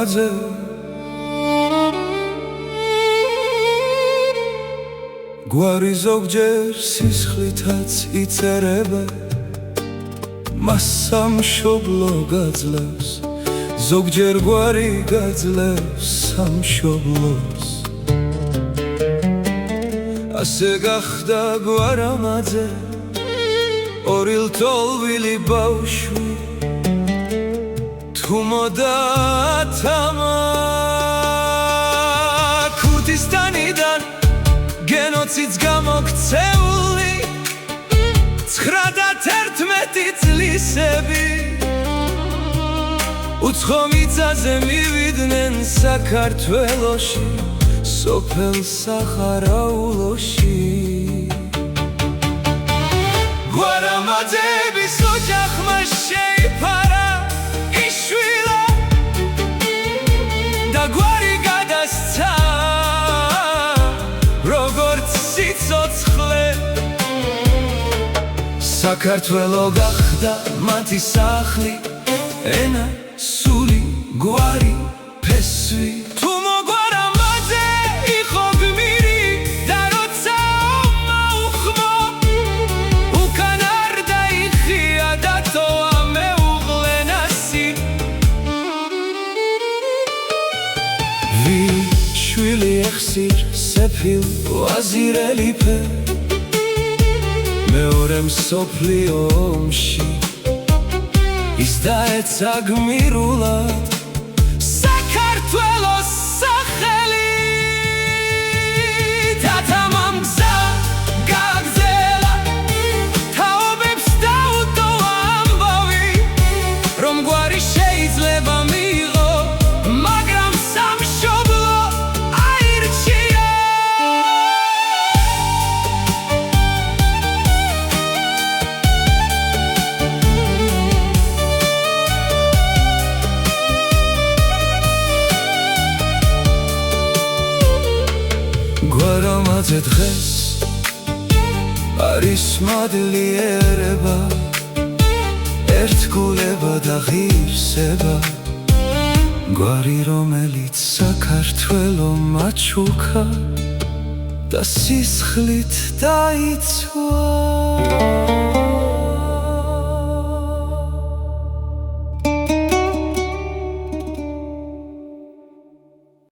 გვარამაძე გვარი ზოგჯერ სისხლითაც იწერება მას სამშობლო გაძლევს ზოგჯერ გვარი გაძლევს სამშობლოს ასე გახდა გვარამაძე ორი ლტოლვილი ბავშვი თუ მოდათამა ქურთისტანიდან გენოციდს გამოქცეული 91 წლისები უცხო მიწაზე მივიდნენ საქართველოში სოფელ სახარაულოში გვარამაძების ოჯახმა შეიფარა იშვილა და გვარი გადასცა როგორც სიცოცხლე საქართველო გახდა მათი სახლი ენა სული გვარი ფესვი თუ მოგვარამაძე იყო გმირი და როცა მოუხმო უკან არ დაიხია და თოა მეუღლენასი შვილი ეხსիր სეფილ ვაზირელიფე მეორე მსოფლიო ომში ის დაეცა გმირულად საქართველოს სახელი თათამამ გზა გააგზელა თაობებს დაუტოვა ამბავი რომ გვარი შეიძლება მიიღო მაგრამ სამშობლო აირჩია გვარამაძე დღეს არის მადლიერება ერთგულება და ღირსება გვარი რომელიც საქართველო მაჩუქა და სისხლით დაიცვა